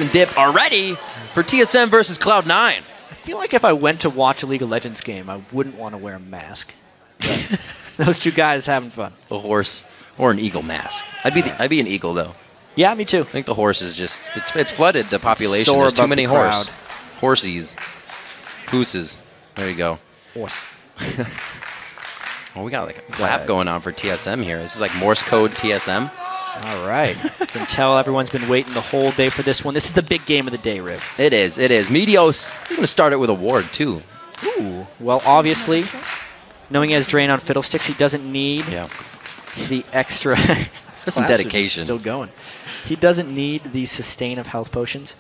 and dip already for TSM versus Cloud9. I feel like if I went to watch a League of Legends game, I wouldn't want to wear a mask. Those two guys having fun. A horse or an eagle mask. I'd be an eagle though. Yeah, me too. I think the horse is just it's flooded the population. Soar There's too above many the crowd. horsies. Hooses. There you go. Horse. Well, we got like a clap going on for TSM here. This is like Morse code TSM. All right. You can tell everyone's been waiting the whole day for this one. This is the big game of the day, Riv. It is. It is. Meteos, he's going to start it with a ward, too. Ooh. Well, obviously, knowing he has Drain on Fiddlesticks, he doesn't need the extra... That's some dedication. Still going. He doesn't need the sustain of health potions.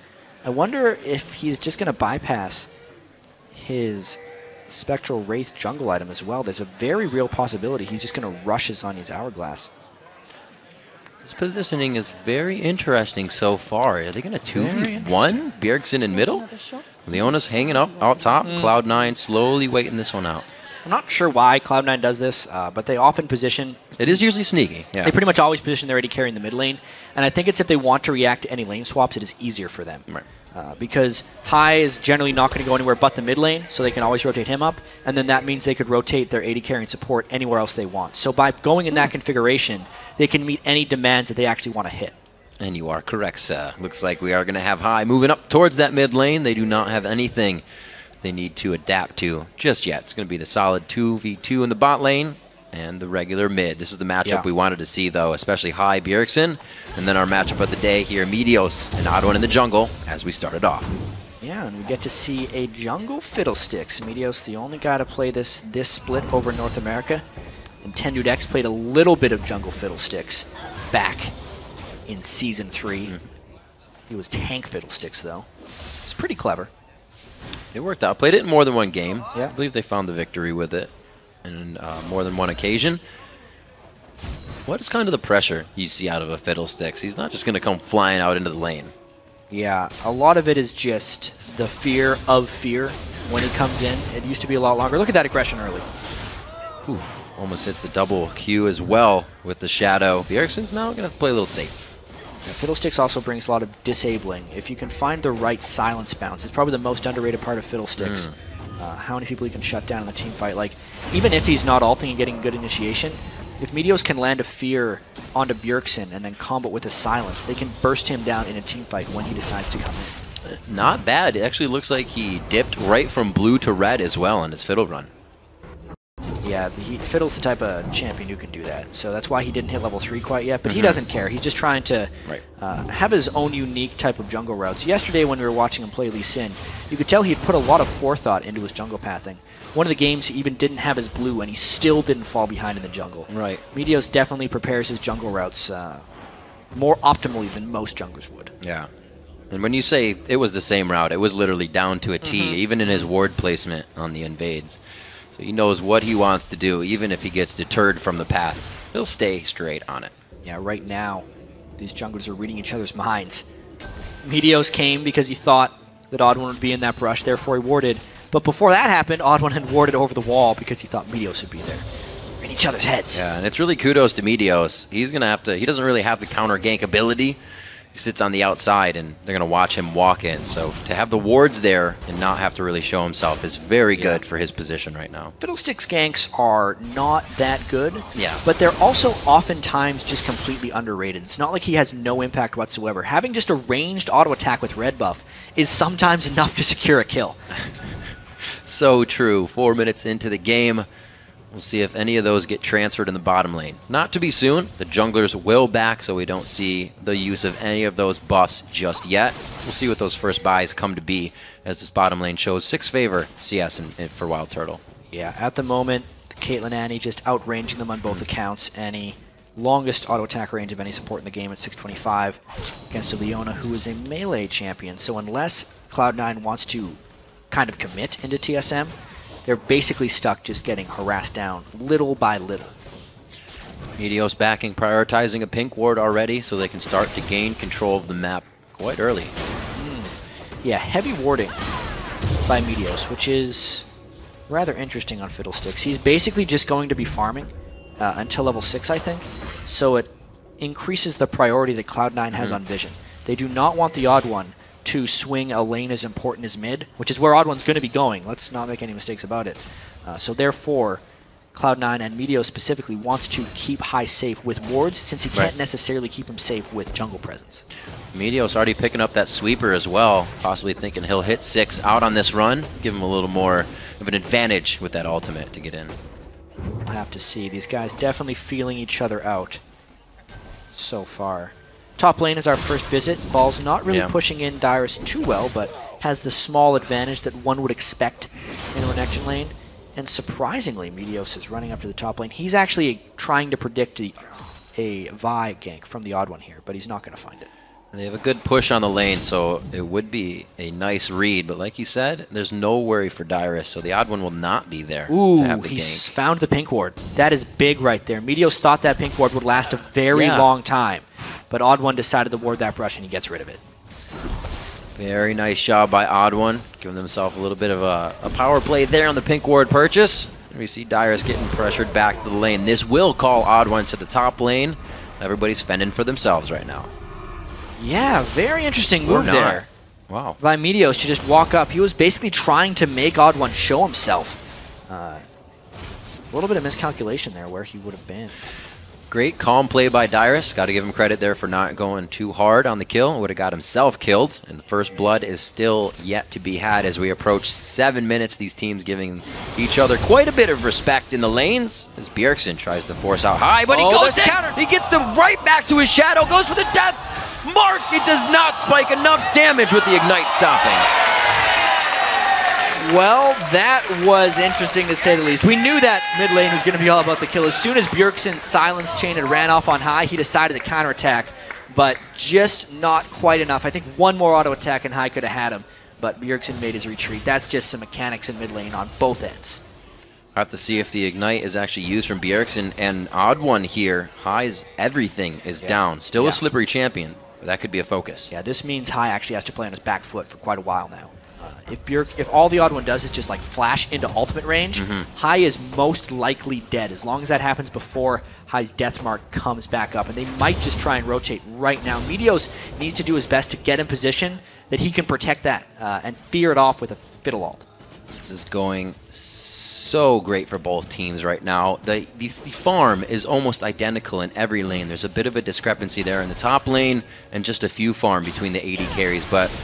I wonder if he's just going to bypass his Spectral Wraith jungle item as well. There's a very real possibility he's just going to rush his Sonya's Hourglass. This positioning is very interesting so far. Are they going to 2v1 Bjergsen in middle? Leona's hanging up out top. Cloud9 slowly waiting this one out. I'm not sure why Cloud9 does this, but they often position... It is usually sneaky. Yeah. They pretty much always position their AD carry in the mid lane, and I think it's if they want to react to any lane swaps, it is easier for them. Right. Because High is generally not going to go anywhere but the mid lane, so they can always rotate him up, and then that means they could rotate their AD carry and support anywhere else they want. So by going in that configuration, they can meet any demands that they actually want to hit. And you are correct, sir. Looks like we are going to have High moving up towards that mid lane. They do not have anything they need to adapt to just yet. It's going to be the solid 2v2 in the bot lane and the regular mid. This is the matchup we wanted to see, though, especially High Bjergsen. And then our matchup of the day here, Meteos and Odd One in the jungle as we started off. Yeah, and we get to see a jungle Fiddlesticks. Meteos, the only guy to play this split over North America. And Tendudex played a little bit of jungle Fiddlesticks back in Season 3. He was tank Fiddlesticks, though. It's pretty clever. It worked out. Played it in more than one game. Yeah. I believe they found the victory with it in more than one occasion. What is kind of the pressure you see out of a Fiddlesticks? He's not just going to come flying out into the lane. Yeah, a lot of it is just the fear of fear when he comes in. It used to be a lot longer. Look at that aggression early. Oof, almost hits the double Q as well with the Shadow. Bjergsen's now going to play a little safe. Yeah, Fiddlesticks also brings a lot of disabling. If you can find the right silence bounce, it's probably the most underrated part of Fiddlesticks. How many people he can shut down in a team fight. Like, even if he's not ulting and getting good initiation, if Meteos can land a fear onto Bjergsen and then combo with a silence, they can burst him down in a team fight when he decides to come in. Not bad. It actually looks like he dipped right from blue to red as well on his Fiddle run. Yeah, Fiddle's the type of champion who can do that. So that's why he didn't hit level 3 quite yet. But he doesn't care. He's just trying to have his own unique type of jungle routes. Yesterday when we were watching him play Lee Sin, you could tell he had put a lot of forethought into his jungle pathing. One of the games he even didn't have his blue, and he still didn't fall behind in the jungle. Right. Meteos definitely prepares his jungle routes more optimally than most junglers would. Yeah. And when you say it was the same route, it was literally down to a T, even in his ward placement on the invades. So he knows what he wants to do, even if he gets deterred from the path. He'll stay straight on it. Yeah, right now, these junglers are reading each other's minds. Meteos came because he thought that Odd One would be in that brush, therefore he warded. But before that happened, Odd One had warded over the wall because he thought Meteos would be there. We're in each other's heads. Yeah, and it's really kudos to Meteos. He's going to have to... He doesn't really have the counter gank ability. He sits on the outside, and they're going to watch him walk in. So to have the wards there and not have to really show himself is very good for his position right now. Fiddlesticks ganks are not that good, but they're also oftentimes just completely underrated. It's not like he has no impact whatsoever. Having just a ranged auto attack with red buff is sometimes enough to secure a kill. So true. 4 minutes into the game. We'll see if any of those get transferred in the bottom lane. Not to be soon. The junglers will back, so we don't see the use of any of those buffs just yet. We'll see what those first buys come to be as this bottom lane shows 6 favor CS for Wild Turtle. Yeah, at the moment, Caitlyn Annie just outranging them on both accounts. Annie, longest auto attack range of any support in the game at 625 against a Leona who is a melee champion. So unless Cloud9 wants to kind of commit into TSM, they're basically stuck just getting harassed down little by little. Meteos backing, prioritizing a pink ward already so they can start to gain control of the map quite early. Yeah, heavy warding by Meteos, which is rather interesting on Fiddlesticks. He's basically just going to be farming until level 6, I think, so it increases the priority that Cloud9 has on Vision. They do not want the Odd One to swing a lane as important as mid, which is where Odd1's going to be going. Let's not make any mistakes about it. So therefore, Cloud9 and Meteos specifically wants to keep High safe with wards, since he can't necessarily keep him safe with jungle presence. Meteos already picking up that sweeper as well, possibly thinking he'll hit 6 out on this run, give him a little more of an advantage with that ultimate to get in. We'll have to see. These guys definitely feeling each other out so far. Top lane is our first visit. Ball's not really pushing in Dyrus too well, but has the small advantage that one would expect in a Renekton lane. And surprisingly, Meteos is running up to the top lane. He's actually trying to predict a Vi gank from the Odd1 here, but he's not going to find it. They have a good push on the lane, so it would be a nice read. But like you said, there's no worry for Dyrus, so the Odd1 will not be there to have the he's gank. Found the pink ward. That is big right there. Meteos thought that pink ward would last a very long time, but Odd1 decided to ward that brush, and he gets rid of it. Very nice job by Odd1, giving himself a little bit of a power play there on the pink ward purchase. And we see Dyrus getting pressured back to the lane. This will call Odd1 to the top lane. Everybody's fending for themselves right now. Yeah, very interesting move there. Wow. By Meteos to just walk up. He was basically trying to make Odd1 show himself. A little bit of miscalculation there where he would have been. Great calm play by Dyrus. Got to give him credit there for not going too hard on the kill. Would have got himself killed. And the first blood is still yet to be had as we approach 7 minutes. These teams giving each other quite a bit of respect in the lanes as Bjergsen tries to force out high, but he goes in. Counter. He gets them right back to his shadow. Goes for the death mark. It does not spike enough damage with the ignite stopping. Well, that was interesting to say the least. We knew that mid lane was going to be all about the kill. As soon as Bjergsen's silence chain had ran off on High, he decided to counterattack, but just not quite enough. I think one more auto attack and High could have had him, but Bjergsen made his retreat. That's just some mechanics in mid lane on both ends. I have to see if the ignite is actually used from Bjergsen, and Odd1 here. High's everything is down. Still a slippery champion, but that could be a focus. Yeah, this means High actually has to play on his back foot for quite a while now. If all the Odd1 does is just like flash into ultimate range, High is most likely dead, as long as that happens before High's death mark comes back up. And they might just try and rotate right now. Meteos needs to do his best to get in position that he can protect that and fear it off with a Fiddle ult. This is going so great for both teams right now. The farm is almost identical in every lane. There's a bit of a discrepancy there in the top lane and just a few farm between the AD carries, but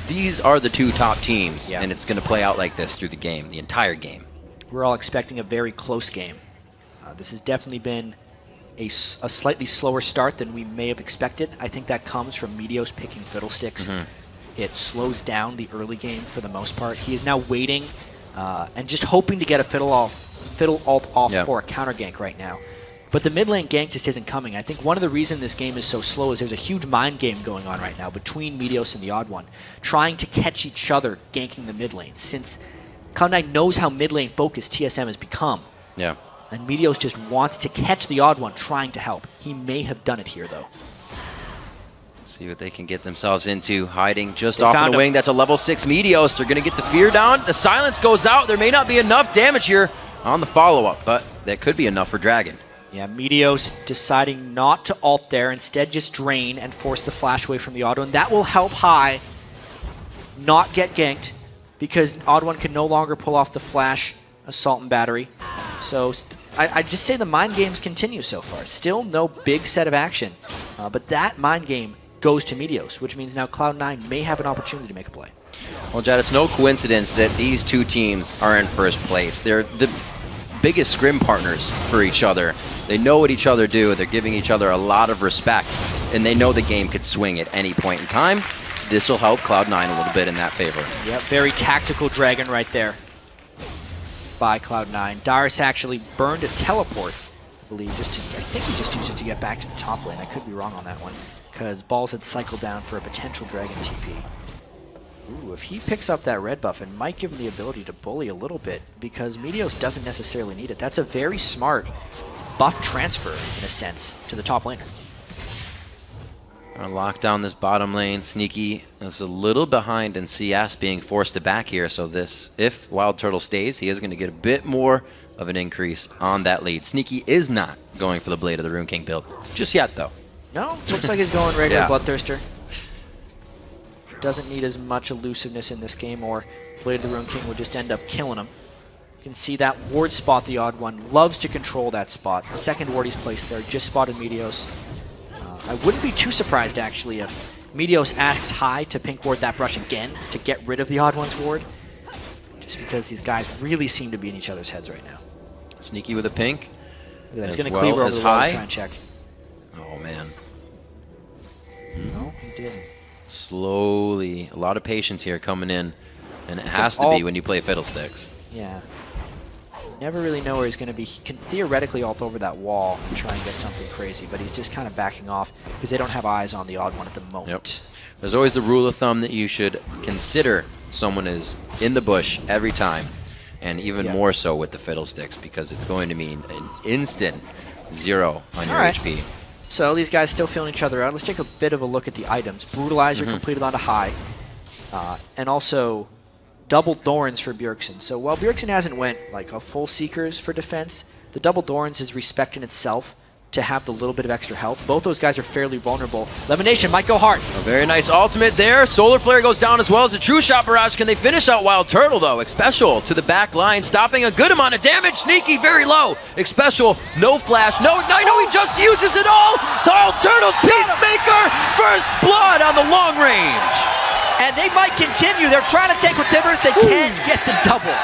these are the two top teams, and it's going to play out like this through the game, the entire game. We're all expecting a very close game. This has definitely been a slightly slower start than we may have expected. I think that comes from Meteos picking Fiddlesticks. It slows down the early game for the most part. He is now waiting and just hoping to get a Fiddle ult off for a counter gank right now. But the mid lane gank just isn't coming. I think one of the reasons this game is so slow is there's a huge mind game going on right now between Meteos and the Odd1, trying to catch each other ganking the mid lane, since Cloud9 knows how mid lane focused TSM has become. Yeah. And Meteos just wants to catch the Odd1 trying to help. He may have done it here, though. See what they can get themselves into. Hiding just off in the wing. That's a level 6 Meteos. They're going to get the fear down. The silence goes out. There may not be enough damage here on the follow-up, but that could be enough for Dragon. Yeah, Meteos deciding not to ult there, instead just drain and force the flash away from the Odd1. And that will help High not get ganked, because Odd1 can no longer pull off the flash assault and battery. So I just say the mind games continue so far. Still no big set of action, but that mind game goes to Meteos, which means now Cloud9 may have an opportunity to make a play. Well, Jad, it's no coincidence that these two teams are in first place. They're the biggest scrim partners for each other. They know what each other do. They're giving each other a lot of respect, and they know the game could swing at any point in time. This will help Cloud9 a little bit in that favor. Yep, very tactical Dragon right there by Cloud9. Dyrus actually burned a teleport, I believe, I think he just used it to get back to the top lane. I could be wrong on that one, because Balls had cycled down for a potential Dragon TP. Ooh, if he picks up that red buff, it might give him the ability to bully a little bit, because Meteos doesn't necessarily need it. That's a very smart buff transfer, in a sense, to the top laner. Gonna lock down this bottom lane. Sneaky is a little behind in CS, being forced to back here, so this, if Wild Turtle stays, he is going to get a bit more of an increase on that lead. Sneaky is not going for the Blade of the Rune King build just yet, though. No, looks like he's going regular Bloodthirster. doesn't need as much elusiveness in this game, or Blade of the Ruined King would just end up killing him. You can see that ward spot, the odd one, loves to control that spot. Second ward he's placed there, just spotted Meteos. I wouldn't be too surprised, actually, if Meteos asks High to pink ward that brush again to get rid of the odd one's ward, just because these guys really seem to be in each other's heads right now. Sneaky with a pink. He's going to cleaver over the wall to try and check. Oh, man. No, he didn't. Slowly. A lot of patience here coming in. And it has to be when you play Fiddlesticks. Yeah. You never really know where he's going to be. He can theoretically ult over that wall and try and get something crazy, but he's just kind of backing off because they don't have eyes on the odd one at the moment. Yep. There's always the rule of thumb that you should consider someone is in the bush every time. And even more so with the Fiddlesticks, because it's going to mean an instant 0 on your HP. So these guys still feeling each other out. Let's take a bit of a look at the items. Brutalizer completed onto High. And also double Thorns for Bjergsen. So while Bjergsen hasn't went like a full Seekers for defense, the double Thorns is respect in itself to have the little bit of extra health. Both those guys are fairly vulnerable. Lemonation might go hard. A very nice ultimate there. Solar Flare goes down as well as a True Shot Barrage. Can they finish out Wild Turtle, though? Xpecial to the back line, stopping a good amount of damage. Sneaky, very low. Xpecial, no flash, no ignite. No, he just uses it all. Wild Turtle's Peacemaker. First blood on the long range. And they might continue. They're trying to take with Timbers. They can't get the double.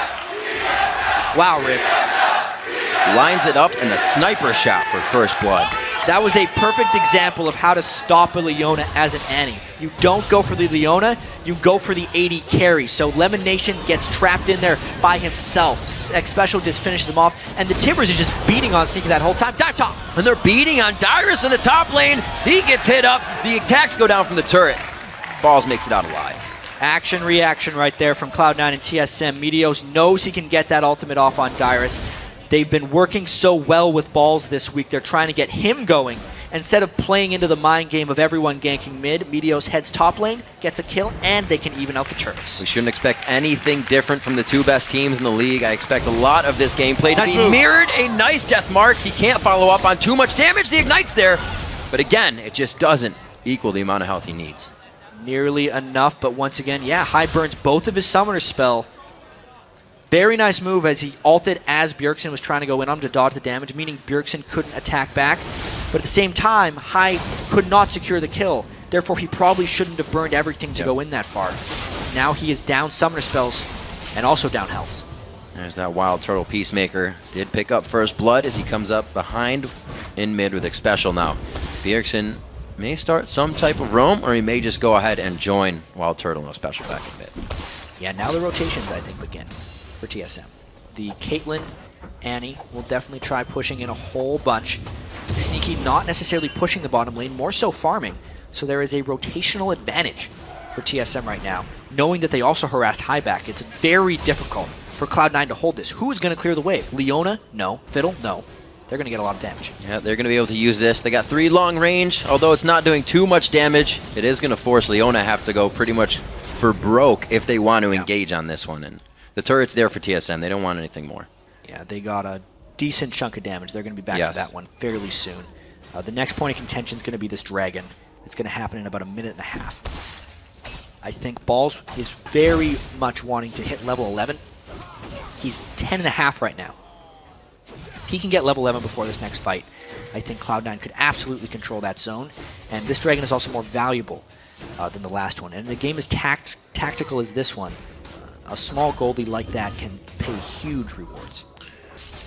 Wow, Rick. Lines it up in the sniper shot for first blood. That was a perfect example of how to stop a Leona as an Annie. You don't go for the Leona, you go for the 80 carry. So Lemon Nation gets trapped in there by himself. Xpecial just finishes him off, and the Timbers is just beating on Sneaky that whole time. Dive top! And they're beating on Dyrus in the top lane. He gets hit up. The attacks go down from the turret. Balls makes it out alive. Action reaction right there from Cloud9 and TSM. Meteos knows he can get that ultimate off on Dyrus. They've been working so well with Balls this week. They're trying to get him going. Instead of playing into the mind game of everyone ganking mid, Meteos heads top lane, gets a kill, and they can even out the turrets. We shouldn't expect anything different from the two best teams in the league. I expect a lot of this gameplay to be mirrored. A nice death mark. He can't follow up on too much damage. The Ignite's there. But again, it just doesn't equal the amount of health he needs. Nearly enough, but once again, High burns both of his Summoner spell. Very nice move as he ulted as Bjergsen was trying to go in on him to dodge the damage, meaning Bjergsen couldn't attack back. But at the same time, High could not secure the kill. Therefore, he probably shouldn't have burned everything to go in that far. Now he is down Summoner spells and also down health. There's that Wild Turtle Peacemaker. Did pick up first blood as he comes up behind in mid with Xpecial now. Bjergsen may start some type of roam, or he may just go ahead and join Wild Turtle and Xpecial back in mid. Yeah, now the rotations, I think, begin for TSM. The Caitlyn, Annie will definitely try pushing in a whole bunch. Sneaky not necessarily pushing the bottom lane, more so farming. So there is a rotational advantage for TSM right now, knowing that they also harassed High back. It's very difficult for Cloud9 to hold this. Who's going to clear the wave? Leona? No. Fiddle? No. They're going to get a lot of damage. Yeah, they're going to be able to use this. They got 3 long range. Although it's not doing too much damage, it is going to force Leona to have to go pretty much for broke if they want to engage on this one. And the turret's there for TSM. They don't want anything more. Yeah, they got a decent chunk of damage. They're going to be back to that one fairly soon. The next point of contention is going to be this dragon. It's going to happen in about a minute and a half. I think Balls is very much wanting to hit level 11. He's 10.5 right now. If he can get level 11 before this next fight, I think Cloud9 could absolutely control that zone. And this dragon is also more valuable than the last one. And the game is tactical as this one. A small Goldie like that can pay huge rewards.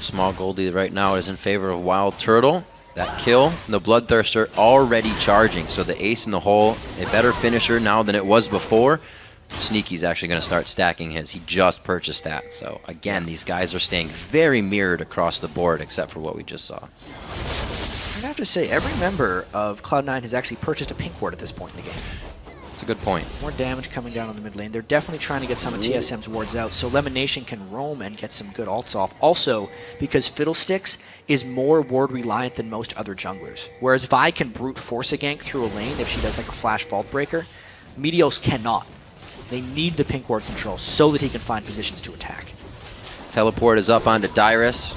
Small Goldie right now is in favor of Wild Turtle. That kill, the Bloodthirster already charging, so the ace in the hole, a better finisher now than it was before. Sneaky's actually going to start stacking his. He just purchased that. So again, these guys are staying very mirrored across the board except for what we just saw. I'd have to say, every member of Cloud9 has actually purchased a pink ward at this point in the game. That's a good point. More damage coming down on the mid lane. They're definitely trying to get some of TSM's wards out, so Lemon Nation can roam and get some good ults off. Also, because Fiddlesticks is more ward reliant than most other junglers. Whereas Vi can brute force a gank through a lane if she does like a flash vault breaker, Meteos cannot. They need the pink ward control so that he can find positions to attack. Teleport is up onto Dyrus.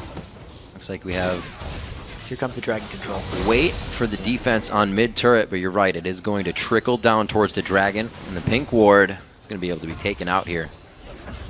Looks like we have Here comes the Dragon control. Wait for the defense on mid turret, but you're right, it is going to trickle down towards the Dragon, and the pink ward is going to be able to be taken out here.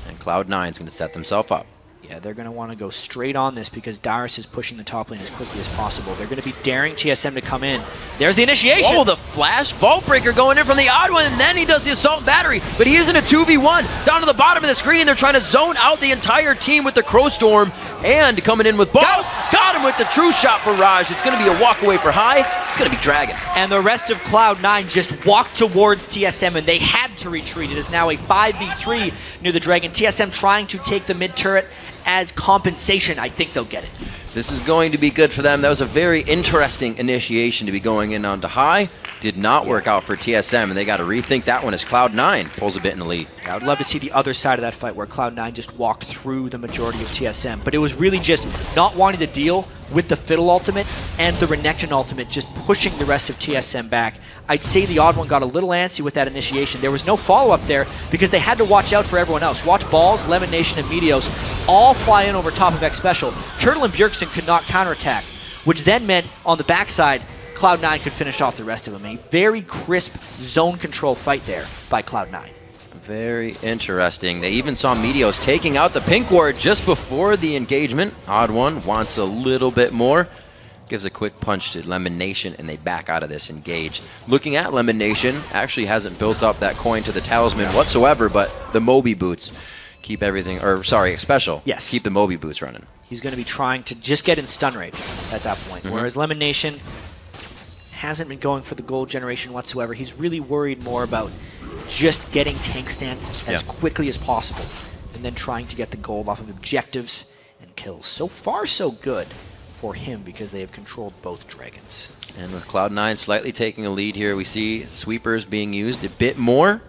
And Cloud9 is going to set themselves up. Yeah, they're going to want to go straight on this because Dyrus is pushing the top lane as quickly as possible. They're going to be daring TSM to come in. There's the initiation! Oh, the flash Vault Breaker going in from the odd one, and then he does the Assault Battery, but he is in a 2v1. Down to the bottom of the screen, they're trying to zone out the entire team with the Crow Storm, and coming in with balls. Got him with the True Shot Barrage. It's going to be a walk away for High. It's going to be Dragon. And the rest of Cloud9 just walked towards TSM, and they had to retreat. It is now a 5v3 near the Dragon. TSM trying to take the mid turret as compensation. I think they'll get it. This is going to be good for them. That was a very interesting initiation to be going in onto High. Did not work out for TSM, and they got to rethink that one as Cloud9 pulls a bit in the lead. I would love to see the other side of that fight where Cloud9 just walked through the majority of TSM, but it was really just not wanting to deal with the Fiddle ultimate and the Renekton ultimate, just pushing the rest of TSM back. I'd say the odd one got a little antsy with that initiation. There was no follow-up there because they had to watch out for everyone else. Watch Balls, Lemon Nation, and Meteos all fly in over top of X Special. Turtle and Bjergsen could not counterattack, which then meant on the backside, Cloud9 could finish off the rest of them. A very crisp zone control fight there by Cloud9. Very interesting. They even saw Meteos taking out the pink ward just before the engagement. Odd one wants a little bit more. Gives a quick punch to Lemon Nation, and they back out of this engaged. Looking at Lemon Nation, actually hasn't built up that coin to the talisman whatsoever, but the Moby boots keep everything, or sorry, Special. Yes. Keep the Moby boots running. He's going to be trying to just get in stun rate at that point, whereas Lemon Nation hasn't been going for the gold generation whatsoever. He's really worried more about just getting tank stance as quickly as possible and then trying to get the gold off of objectives and kills. So far, so good for him because they have controlled both dragons. And with Cloud9 slightly taking a lead here, we see sweepers being used a bit more.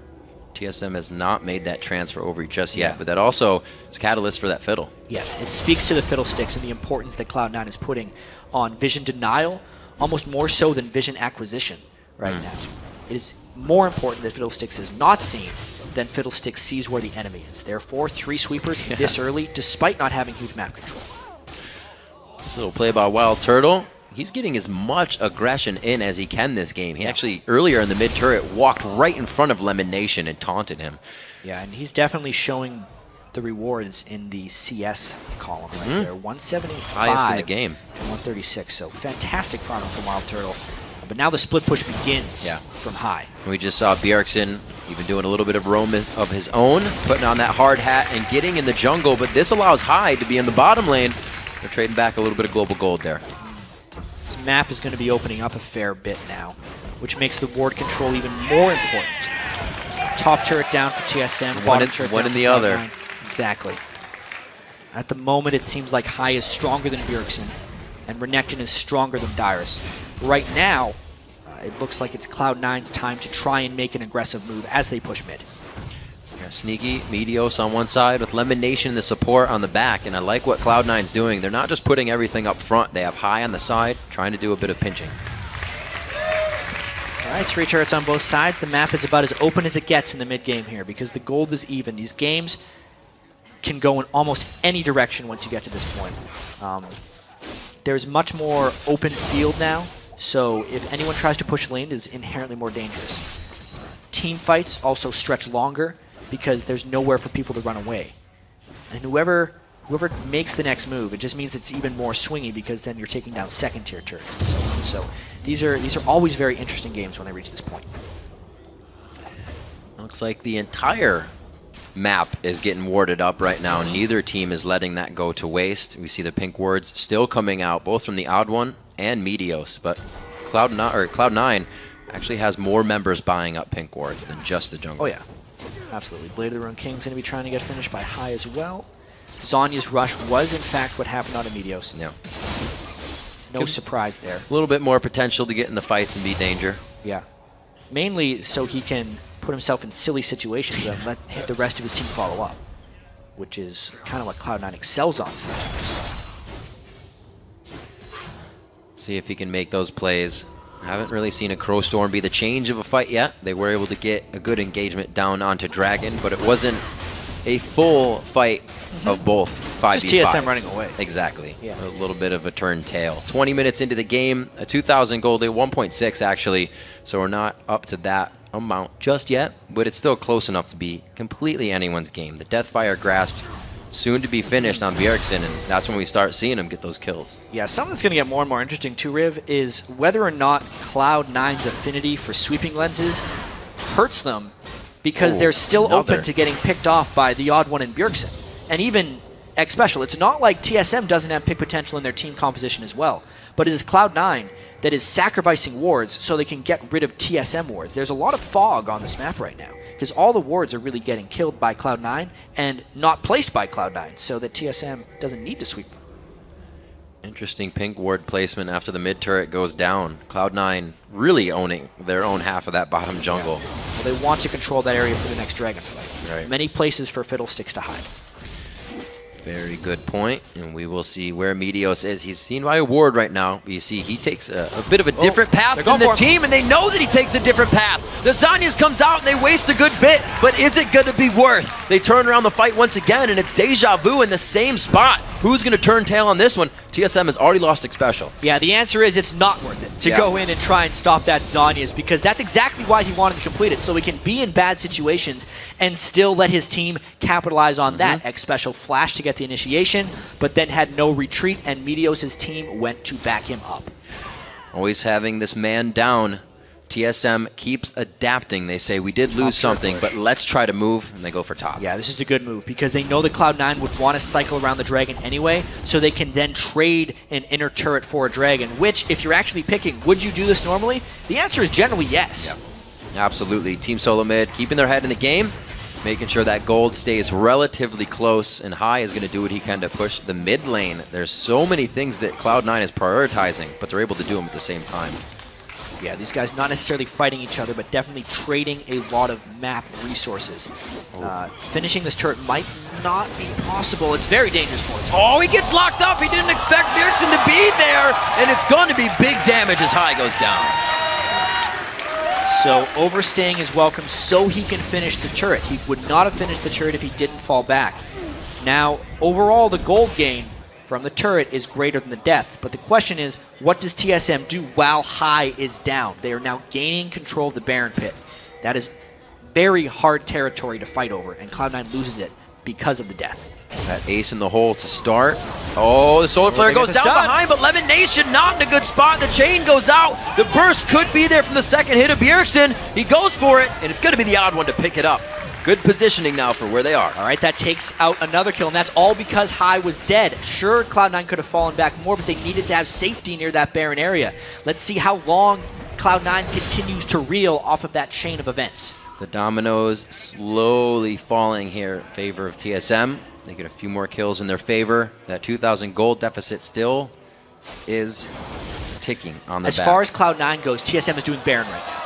TSM has not made that transfer over just yet, but that also is catalyst for that Fiddle. Yes, it speaks to the Fiddlesticks and the importance that Cloud9 is putting on vision denial, almost more so than vision acquisition right now. It is more important that Fiddlesticks is not seen than Fiddlesticks sees where the enemy is. Therefore, 3 sweepers this early, despite not having huge map control. This little play by Wild Turtle. He's getting as much aggression in as he can this game. He actually, earlier in the mid turret, walked right in front of Lemon Nation and taunted him. Yeah, and he's definitely showing the rewards in the CS column right there. 175 highest in the game to 136. So fantastic farming from Wild Turtle. But now the split push begins from High. We just saw Bjergsen even doing a little bit of roam of his own, putting on that hard hat and getting in the jungle, but this allows High to be in the bottom lane. They're trading back a little bit of global gold there. This map is going to be opening up a fair bit now, which makes the ward control even more important. Top turret down for TSM, bottom turret down in the other. Exactly. At the moment, it seems like High is stronger than Bjergsen, and Renekton is stronger than Dyrus. Right now, it looks like it's Cloud9's time to try and make an aggressive move as they push mid. Yeah, sneaky Meteos on one side with Lemon Nation the support on the back, and I like what Cloud9's doing. They're not just putting everything up front. They have High on the side, trying to do a bit of pinching. All right, 3 turrets on both sides. The map is about as open as it gets in the mid game here because the gold is even. These games can go in almost any direction once you get to this point. There's much more open field now, so if anyone tries to push lane, it's inherently more dangerous. Team fights also stretch longer because there's nowhere for people to run away. And whoever makes the next move, it just means it's even more swingy because then you're taking down second-tier turrets and so on. So these are always very interesting games when they reach this point. Looks like the entire map is getting warded up right now. Neither team is letting that go to waste. We see the pink wards still coming out, both from the odd one and Meteos, but Cloud9 actually has more members buying up pink wards than just the jungle. Oh yeah, absolutely. Blade of the Rune King's going to be trying to get finished by High as well. Zhonya's rush was in fact what happened on Meteos. Yeah. No surprise there. A little bit more potential to get in the fights and be danger. Yeah. Mainly so he can put himself in silly situations and let the rest of his team follow up, which is kind of what Cloud9 excels on sometimes. See if he can make those plays. I haven't really seen a Crow Storm be the change of a fight yet. They were able to get a good engagement down onto Dragon, but it wasn't a full fight of both 5v5. Just TSM running away. Exactly. Yeah. A little bit of a turn tail. 20 minutes into the game, a 2,000 gold, 1.6 actually. So we're not up to that amount just yet, but it's still close enough to be completely anyone's game. The Deathfire Grasp soon to be finished on Bjergsen, and that's when we start seeing him get those kills. Yeah, something that's going to get more and more interesting too, Riv, is whether or not Cloud9's affinity for sweeping lenses hurts them, because they're still open to getting picked off by the odd one in Bjergsen. And even X Special. It's not like TSM doesn't have pick potential in their team composition as well, but it is Cloud9 that is sacrificing wards so they can get rid of TSM wards. There's a lot of fog on this map right now, because all the wards are really getting killed by Cloud9 and not placed by Cloud9, so that TSM doesn't need to sweep them. Interesting pink ward placement after the mid turret goes down. Cloud9 really owning their own half of that bottom jungle. Yeah. Well, they want to control that area for the next dragon fight. Right. Many places for Fiddlesticks to hide. Very good point, and we will see where Meteos is. He's seen by a ward right now, but you see he takes a bit of a different path than the team, and they know that he takes a different path. The Zhonya's comes out, and they waste a good bit, but is it going to be worth? They turn around the fight once again, and it's Deja Vu in the same spot. Who's going to turn tail on this one? TSM has already lost X Special. Yeah, the answer is it's not worth it to go in and try and stop that Zhonya's, because that's exactly why he wanted to complete it, so he can be in bad situations and still let his team capitalize on that. X Special flash to get the initiation, but then had no retreat, and Meteos' team went to back him up. Always having this man down. TSM keeps adapting. They say, we did lose something, but let's try to move, and they go for top. Yeah, this is a good move, because they know that Cloud9 would want to cycle around the dragon anyway, so they can then trade an inner turret for a dragon, which, if you're actually picking, would you do this normally? The answer is generally yes. Yeah, absolutely. Team Solo Mid keeping their head in the game, making sure that gold stays relatively close, and High is going to do what he can to push the mid lane. There's so many things that Cloud9 is prioritizing, but they're able to do them at the same time. Yeah, these guys not necessarily fighting each other, but definitely trading a lot of map resources. Finishing this turret might not be possible. It's very dangerous for him. Oh, he gets locked up. He didn't expect Bjergsen to be there, and it's going to be big damage as High goes down. So overstaying is welcome so he can finish the turret. He would not have finished the turret if he didn't fall back. Now, overall, the gold gain from the turret is greater than the death, but the question is, what does TSM do while High is down? They are now gaining control of the Baron Pit. That is very hard territory to fight over, and Cloud9 loses it because of the death. That ace in the hole to start. Oh, the Solar Flare goes down behind, but Lemon Nation not in a good spot. The chain goes out. The burst could be there from the second hit of Bjergsen. He goes for it, and it's going to be the odd one to pick it up. Good positioning now for where they are. All right, that takes out another kill, and that's all because High was dead. Sure, Cloud9 could have fallen back more, but they needed to have safety near that Baron area. Let's see how long Cloud9 continues to reel off of that chain of events. The dominoes slowly falling here in favor of TSM. They get a few more kills in their favor. That 2,000 gold deficit still is ticking on the back. As far as Cloud9 goes, TSM is doing Baron right now.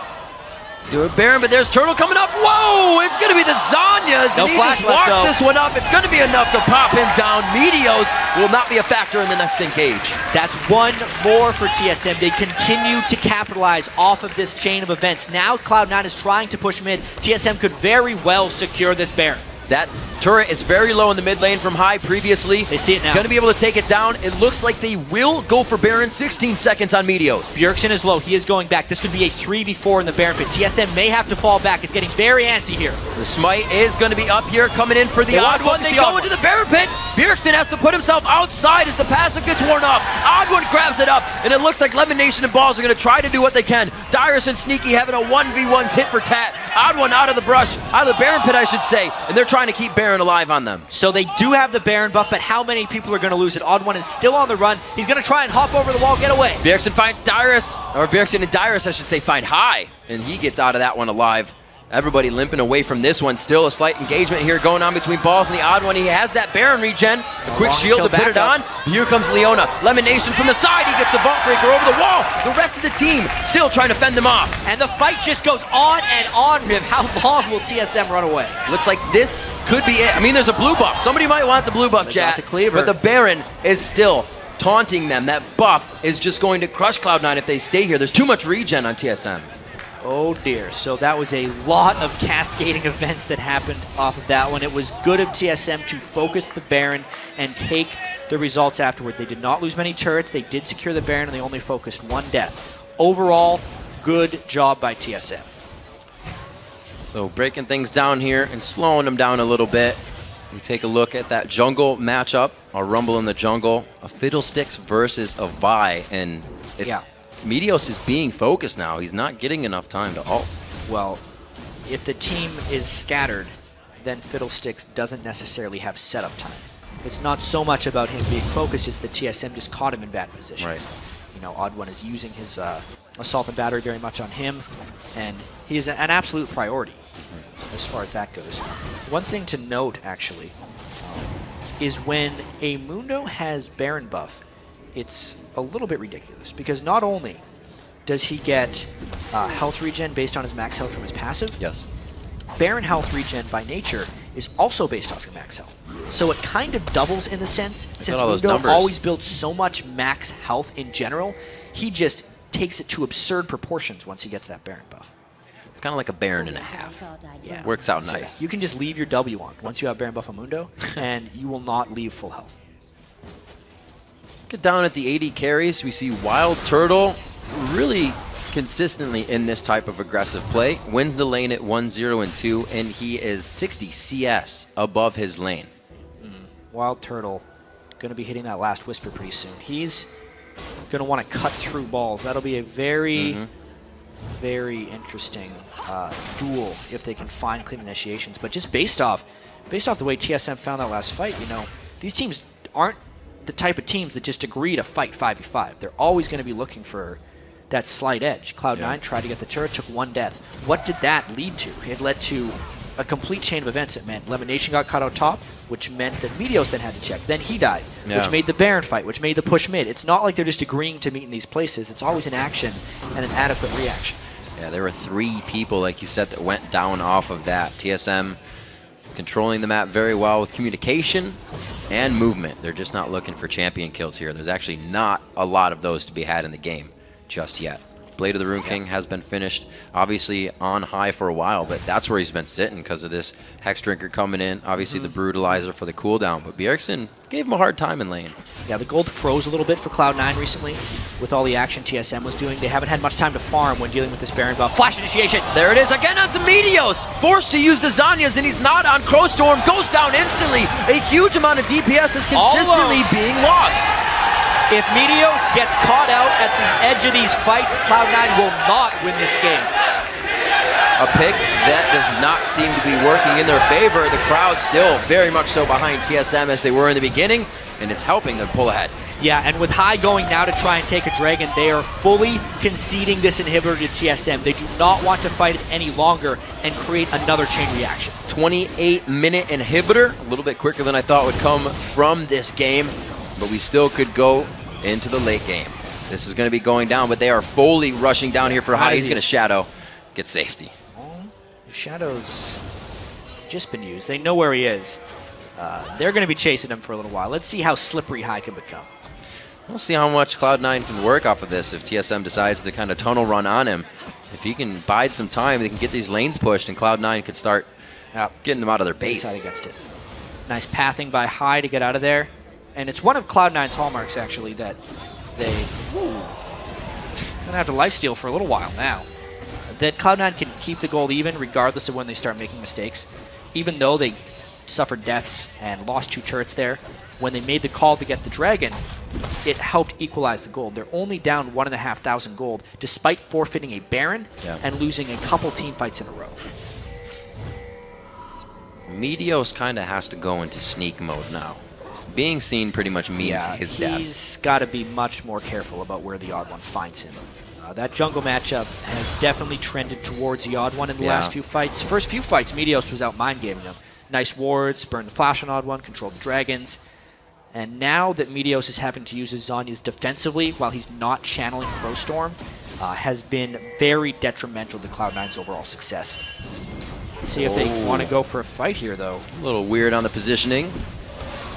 Do it, Baron, but there's Turtle coming up. Whoa! It's going to be the Zhonya's, and he just walks this one up. It's going to be enough to pop him down. Meteos will not be a factor in the next engage. That's one more for TSM. They continue to capitalize off of this chain of events. Now Cloud9 is trying to push mid. TSM could very well secure this Baron. That turret is very low in the mid lane from High previously. They see it now. Going to be able to take it down. It looks like they will go for Baron. 16 seconds on Meteos. Bjergsen is low. He is going back. This could be a 3v4 in the Baron Pit. TSM may have to fall back. It's getting very antsy here. The smite is going to be up here, coming in for the odd one. They go into the Baron Pit. Bjergsen has to put himself outside as the passive gets worn off. Odd one grabs it up, and it looks like Lemon Nation and Balls are going to try to do what they can. Dyrus and Sneaky having a 1v1 tit for tat. Odd one out of the brush, out of the Baron Pit, I should say, and they're trying to keep Baron alive on them. So they do have the Baron buff, but how many people are going to lose it? Odd one is still on the run. He's going to try and hop over the wall, get away. Bjergsen finds Dyrus, or Bjergsen and Dyrus, I should say, find High, and he gets out of that one alive. Everybody limping away from this one. Still a slight engagement here going on between Balls and the odd one. He has that Baron regen. A quick shield to put it on. Here comes Leona. Lemon Nation from the side. He gets the Vault Breaker over the wall. The rest of the team still trying to fend them off. And the fight just goes on and on, Riv. How long will TSM run away? Looks like this could be it. I mean, there's a blue buff. Somebody might want the blue buff, chat. But the Baron is still taunting them. That buff is just going to crush Cloud9 if they stay here. There's too much regen on TSM. Oh dear. So that was a lot of cascading events that happened off of that one. It was good of TSM to focus the Baron and take the results afterwards. They did not lose many turrets. They did secure the Baron, and they only focused one death. Overall, good job by TSM. So breaking things down here and slowing them down a little bit. We take a look at that jungle matchup, a Rumble in the jungle, a Fiddlesticks versus a Vi, and it's Meteos is being focused now. He's not getting enough time to ult. Well, if the team is scattered, then Fiddlesticks doesn't necessarily have setup time. It's not so much about him being focused, it's that TSM just caught him in bad positions. Right. You know, Odd One is using his assault and battery very much on him, and he's an absolute priority as far as that goes. One thing to note, actually, is when a Mundo has Baron buff, it's a little bit ridiculous, because not only does he get health regen based on his max health from his passive, yes, Baron health regen by nature is also based off your max health. So it kind of doubles in the sense, since Mundo always builds so much max health in general, he just takes it to absurd proportions once he gets that Baron buff. It's kind of like a Baron and a half. Yeah. Works out nice. You can just leave your W on once you have Baron buff on Mundo, and you will not leave full health. Get down at the 80 carries. We see Wild Turtle really consistently in this type of aggressive play. Wins the lane at 1-0 and 2, and he is 60 CS above his lane. Wild Turtle going to be hitting that last Whisper pretty soon. He's going to want to cut through balls. That'll be a very, very interesting duel if they can find clean initiations. But just based off the way TSM found that last fight, you know, these teams aren't the type of teams that just agree to fight 5v5. They're always going to be looking for that slight edge. Cloud9 tried to get the turret, took one death. What did that lead to? It led to a complete chain of events. It meant Lemonation got caught out top, which meant that Meteos then had to check. Then he died, which made the Baron fight, which made the push mid. It's not like they're just agreeing to meet in these places. It's always an action and an adequate reaction. Yeah, there were 3 people, like you said, that went down off of that. TSM is controlling the map very well with communication and movement. They're just not looking for champion kills here. There's actually not a lot of those to be had in the game just yet. Blade of the Rune King has been finished, obviously on high for a while, but that's where he's been sitting because of this Hex Drinker coming in. Obviously the Brutalizer for the cooldown, but Bjergsen gave him a hard time in lane. Yeah, the gold froze a little bit for Cloud9 recently with all the action TSM was doing. They haven't had much time to farm when dealing with this Baron buff. Flash initiation! There it is, again onto Meteos! Forced to use the Zanyas, and he's not on Crowstorm. Goes down instantly. A huge amount of DPS is consistently being lost. If Meteos gets caught out at the edge of these fights, Cloud9 will not win this game. A pick that does not seem to be working in their favor. The crowd still very much so behind TSM as they were in the beginning, and it's helping them pull ahead. Yeah, and with High going now to try and take a Dragon, they are fully conceding this inhibitor to TSM. They do not want to fight it any longer and create another chain reaction. 28-minute inhibitor, a little bit quicker than I thought would come from this game, but we still could go into the late game. This is going to be going down, but they are fully rushing down here for High. He's going to Shadow, get safety. Shadow's just been used. They know where he is. They're going to be chasing him for a little while. Let's see how slippery High can become. We'll see how much Cloud9 can work off of this if TSM decides to kind of tunnel run on him. If he can bide some time, they can get these lanes pushed, and Cloud9 could start getting them out of their base. Side against it. Nice pathing by High to get out of there. And it's one of Cloud9's hallmarks, actually, that they gonna have to lifesteal for a little while now. That Cloud9 can keep the gold even regardless of when they start making mistakes. Even though they suffered deaths and lost 2 turrets there, when they made the call to get the Dragon, it helped equalize the gold. They're only down 1,500 gold, despite forfeiting a Baron and losing a couple team fights in a row. Meteos kind of has to go into sneak mode now. Being seen pretty much means his death. He's got to be much more careful about where the Odd One finds him. That jungle matchup has definitely trended towards the Odd One in the last few fights. First few fights, Meteos was out mind-gaming him. Nice wards, burned the flash on Odd One, controlled the dragons. And now that Meteos is having to use his Zanyas defensively while he's not channeling Crowstorm, has been very detrimental to Cloud9's overall success. Let's see if they want to go for a fight here, though. A little weird on the positioning.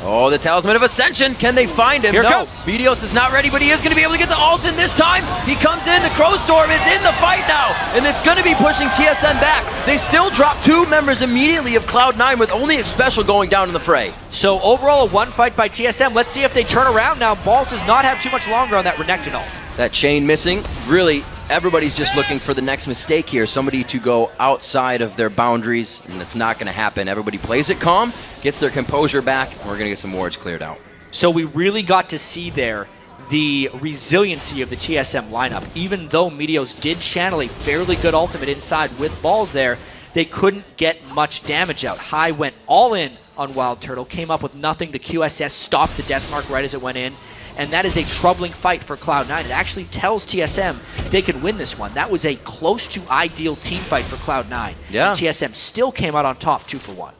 Oh, the Talisman of Ascension. Can they find him? Here no. comes. Meteos is not ready, but he is going to be able to get the ult in this time. He comes in. The Crow Storm is in the fight now, and it's going to be pushing TSM back. They still drop 2 members immediately of Cloud9 with only Xpecial going down in the fray. So overall, a 1 fight by TSM. Let's see if they turn around now. Balls does not have too much longer on that Renekton ult. That chain missing. Really, everybody's just looking for the next mistake here. Somebody to go outside of their boundaries, and it's not going to happen. Everybody plays it calm, gets their composure back, and we're going to get some wards cleared out. So we really got to see there the resiliency of the TSM lineup. Even though Meteos did channel a fairly good ultimate inside with balls there, they couldn't get much damage out. High went all in on Wild Turtle, came up with nothing. The QSS stopped the death mark right as it went in. And that is a troubling fight for Cloud9. It actually tells TSM they could win this one. That was a close to ideal team fight for Cloud9. Yeah. And TSM still came out on top 2 for 1.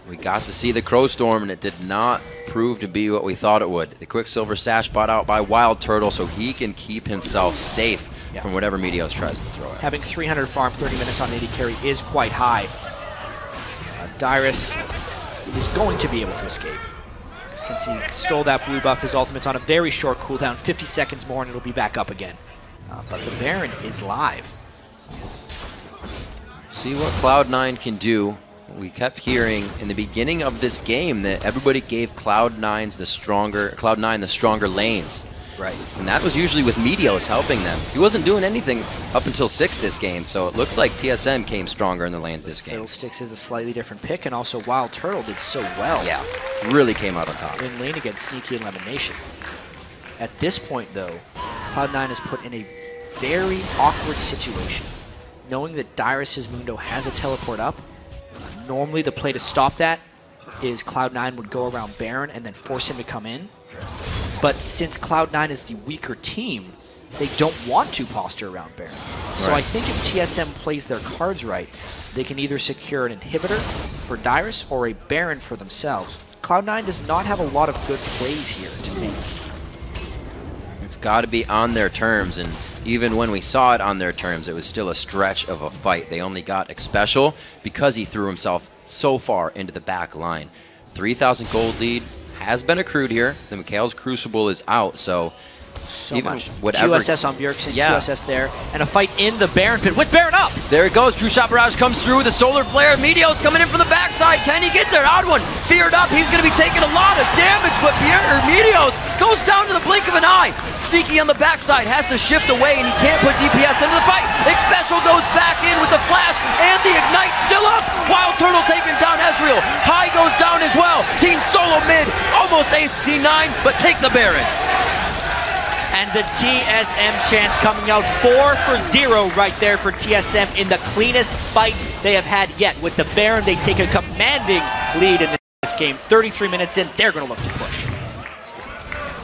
We got to see the Crow Storm, and it did not prove to be what we thought it would. The Quicksilver Sash bought out by Wild Turtle so he can keep himself safe from whatever Meteos tries to throw at. Having 300 farm, 30 minutes on 80 carry is quite high. Dyrus is going to be able to escape. Since he stole that blue buff, his ultimate's on a very short cooldown, 50 seconds more, and it'll be back up again. But the Baron is live. See what Cloud9 can do. We kept hearing in the beginning of this game that everybody gave Cloud9 the stronger lanes. Right. And that was usually with Meteos helping them. He wasn't doing anything up until 6 this game, so it looks like TSM came stronger in the lanes this game. Fiddlesticks is a slightly different pick, and also Wild Turtle did so well. Yeah, really came out on top. In lane against Sneaky Elimination. At this point, though, Cloud9 is put in a very awkward situation. Knowing that Dyrus' Mundo has a teleport up, normally the play to stop that is Cloud9 would go around Baron and then force him to come in. But since Cloud9 is the weaker team, they don't want to posture around Baron. So I think if TSM plays their cards right, they can either secure an inhibitor for Dyrus or a Baron for themselves. Cloud9 does not have a lot of good plays here to make. It's got to be on their terms, and even when we saw it on their terms, it was still a stretch of a fight. They only got Xpecial because he threw himself so far into the back line. 3,000 gold lead has been accrued here. The Mikhail's Crucible is out, so even much. whatever. QSS on Bjergsen, QSS there, and a fight in the Baron pit with Baron up! There it goes, True Shot Barrage comes through, the Solar Flare, Meteos coming in from the backside, can he get there? Odd one, feared up, he's going to be taking a lot of damage, but Meteos goes down to the blink of an eye. Sneaky on the backside, has to shift away, and he can't put DPS into the fight. Xpecial goes back in with the Flash, and the Ignite still up. Wild Turtle taking down Ezreal. High goes down as well. Team Solo mid, almost AC9, but take the Baron. And the TSM chance coming out 4 for 0 right there for TSM in the cleanest fight they have had yet. With the Baron, they take a commanding lead in this game. 33 minutes in, they're going to look to push.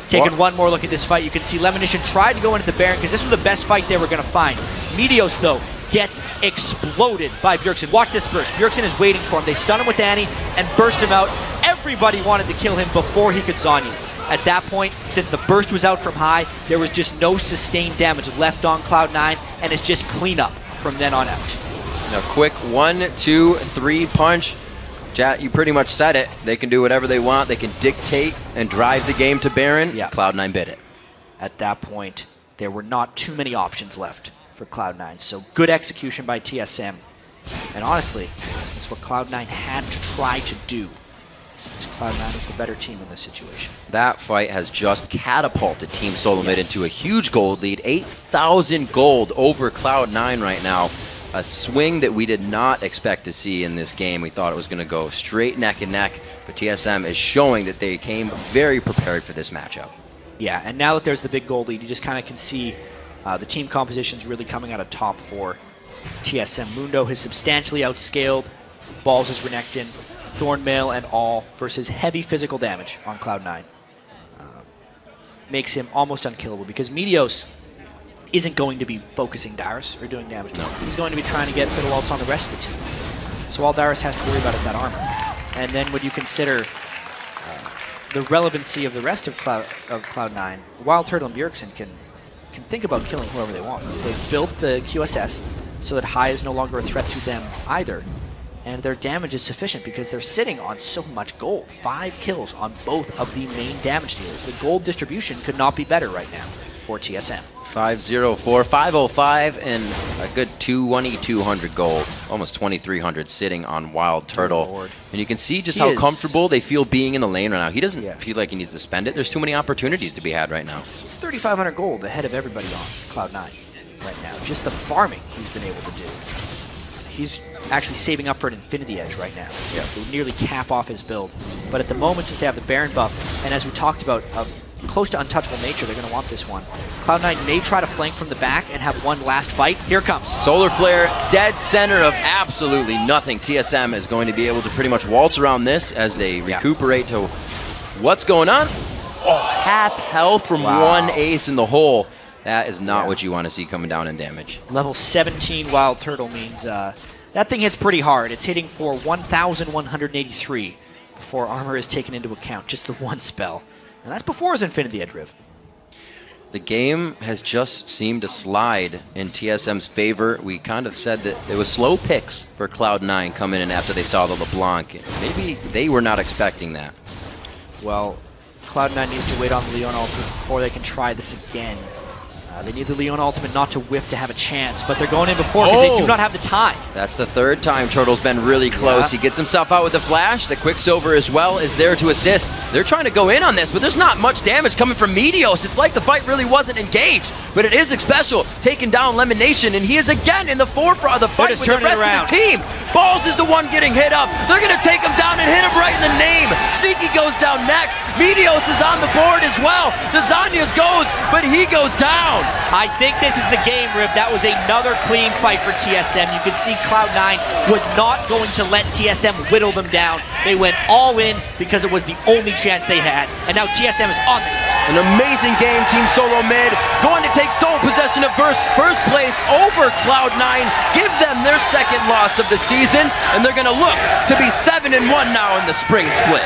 Taking one more look at this fight, you can see Lemonician tried to go into the Baron because this was the best fight they were going to find. Meteos, though, gets exploded by Bjergsen. Watch this burst. Bjergsen is waiting for him. They stun him with Annie and burst him out. Everybody wanted to kill him before he could Zhonya's. At that point, since the burst was out from High, there was just no sustained damage left on Cloud9, and it's just cleanup from then on out. A quick 1, 2, 3 punch. Jat, you pretty much said it. They can do whatever they want. They can dictate and drive the game to Baron. Yeah. Cloud9 bit it. At that point, there were not too many options left for Cloud9. So good execution by TSM. And honestly, it's what Cloud9 had to try to do. Cloud9 is the better team in this situation. That fight has just catapulted Team Solomid into a huge gold lead. 8,000 gold over Cloud9 right now. A swing that we did not expect to see in this game. We thought it was going to go straight neck and neck, but TSM is showing that they came very prepared for this matchup. Yeah, and now that there's the big gold lead, you just kind of can see the team compositions really coming out of top for TSM. Mundo has substantially outscaled Balls' Renekton, Thornmail and all versus heavy physical damage on Cloud9. Makes him almost unkillable because Meteos isn't going to be focusing Dyrus or doing damage to him. He's going to be trying to get Fiddle ults on the rest of the team. So all Dyrus has to worry about is that armor. And then when you consider the relevancy of the rest of Cloud9, Wild Turtle and Bjergsen can think about killing whoever they want. They've built the QSS so that High is no longer a threat to them either. and their damage is sufficient because they're sitting on so much gold. 5 kills on both of the main damage dealers. The gold distribution could not be better right now for TSM. 504, 505, and a good 200 gold, almost 2,300 sitting on Wild Turtle. And you can see just how comfortable they feel being in the lane right now. He doesn't feel like he needs to spend it. There's too many opportunities to be had right now. He's 3,500 gold ahead of everybody on Cloud9 right now. Just the farming he's been able to do. He's actually saving up for an Infinity Edge right now. Yeah. It would nearly cap off his build. But at the moment, since they have the Baron buff, and as we talked about, close to untouchable nature, they're going to want this one. Cloud9 may try to flank from the back and have one last fight. Here it comes. Solar Flare, dead center of absolutely nothing. TSM is going to be able to pretty much waltz around this as they recuperate to what's going on. Oh, half health from one ace in the hole. That is not what you want to see coming down in damage. Level 17 Wild Turtle means that thing hits pretty hard. It's hitting for 1,183 before armor is taken into account. Just the one spell. And that's before his Infinity Edge Riv. The game has just seemed to slide in TSM's favor. We kind of said that it was slow picks for Cloud9 coming in after they saw the LeBlanc. Maybe they were not expecting that. Well, Cloud9 needs to wait on the Leon Ultimate before they can try this again. They need the Leon Ultimate not to whiff to have a chance, but they're going in before because they do not have the time. That's the third time Turtle's been really close. He gets himself out with the flash. The Quicksilver as well is there to assist. They're trying to go in on this, but there's not much damage coming from Meteos. It's like the fight really wasn't engaged, but it is special. Taking down Lemonation, and he is again in the forefront of the fight with the rest of the team. Balls is the one getting hit up. They're going to take him down and hit him right in the name. Sneaky goes down next. Meteos is on the board as well. Desanias goes, but he goes down. I think this is the game, Riv. That was another clean fight for TSM. You can see Cloud9 was not going to let TSM whittle them down. They went all in because it was the only chance they had. And now TSM is on the coast. An amazing game, Team Solo Mid. Going to take sole possession of first place over Cloud9. Give them their second loss of the season. And they're going to look to be 7-1 now in the spring split.